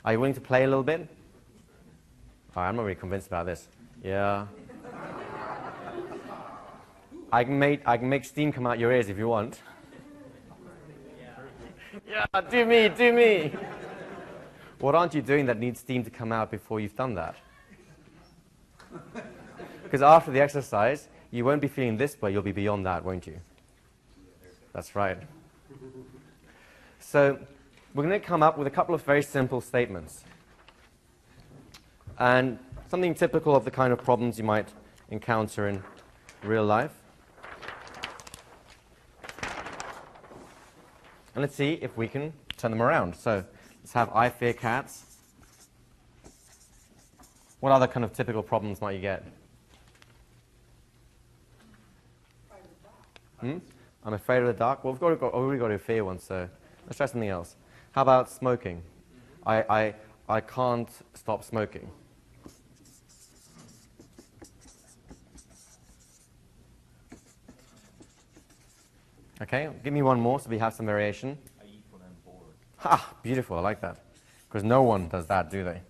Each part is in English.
Are you willing to play a little bit? All right, I'm not really convinced about this. Yeah. I can make steam come out your ears if you want. Yeah, do me, do me. What aren't you doing that needs steam to come out before you've done that? Because after the exercise, you won't be feeling this way, you'll be beyond that, won't you? That's right. So we're going to come up with a couple of very simple statements. And something typical of the kind of problems you might encounter in real life. And let's see if we can turn them around. So let's have I fear cats. What other kind of typical problems might you get? I'm afraid of the dark. Well, we've already got to fear one, so let's try something else. How about smoking? I can't stop smoking. Okay, give me one more so we have some variation. I eat when I'm bored. Ha! Beautiful, I like that. Because no one does that, do they?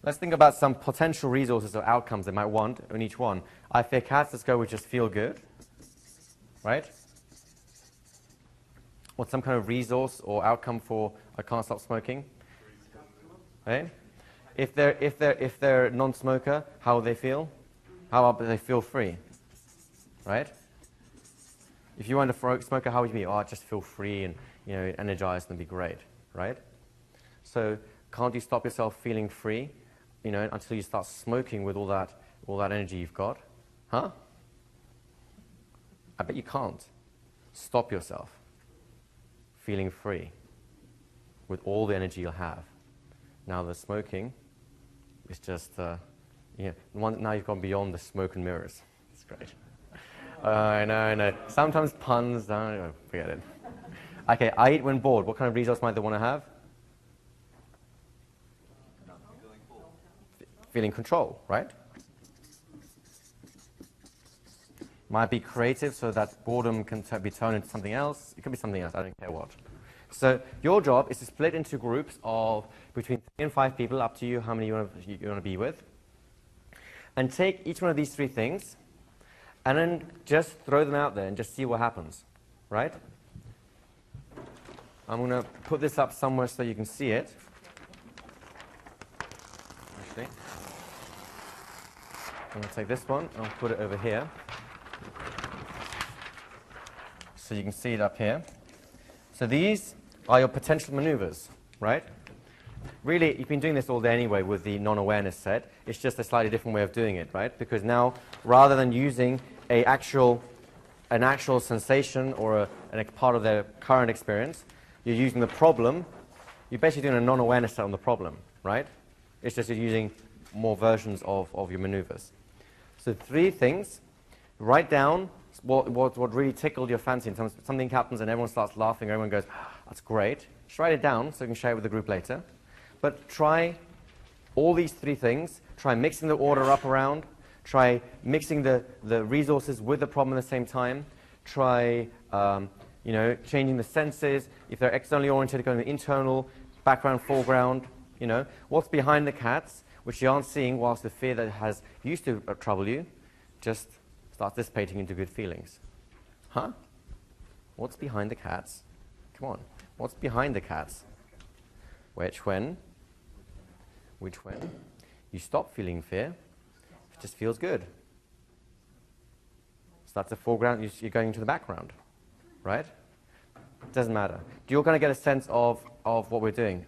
Let's think about some potential resources or outcomes they might want in each one. I fear cats, let's go with just feel good. Right? What's some kind of resource or outcome for I can't stop smoking? Right? If they're non-smoker, how will they feel? How will they feel free? Right? If you weren't a smoker, how would you be? Oh, I just feel free and energized and be great. Right? So can't you stop yourself feeling free? Until you start smoking with all that energy you've got. Huh? I bet you can't. Stop yourself feeling free with all the energy you'll have. Now the smoking is just, now you've gone beyond the smoke and mirrors. It's great. I know. Sometimes puns, forget it. Okay, I eat when bored. What kind of resource might they want to have? Feeling control, right? Might be creative so that boredom can be turned into something else. It could be something else, I don't care what. So your job is to split into groups of between 3 and 5 people, up to you how many you want to be with. And take each one of these 3 things and then just throw them out there and just see what happens, right? I'm going to put this up somewhere so you can see it. Actually, I'm going to take this one, I'll put it over here. So you can see it up here. So these are your potential maneuvers, right? Really, you've been doing this all day anyway with the non-awareness set. It's just a slightly different way of doing it, right? Because now, rather than using an actual sensation or a part of their current experience, you're using the problem. You're basically doing a non-awareness set on the problem, right? It's just you're using more versions of your maneuvers. So 3 things. Write down what really tickled your fancy in terms of something happens and everyone starts laughing, everyone goes, that's great. Just write it down so you can share it with the group later. But try all these 3 things. Try mixing the order up around. Try mixing the resources with the problem at the same time. Try changing the senses. If they're externally oriented, going to internal, background, foreground. What's behind the cats, which you aren't seeing, whilst the fear that used to trouble you just starts dissipating into good feelings. Huh? What's behind the cats? Come on. What's behind the cats? Which when you stop feeling fear, it just feels good. Starts the foreground, you're going into the background, right? It doesn't matter. You're going to get a sense of what we're doing.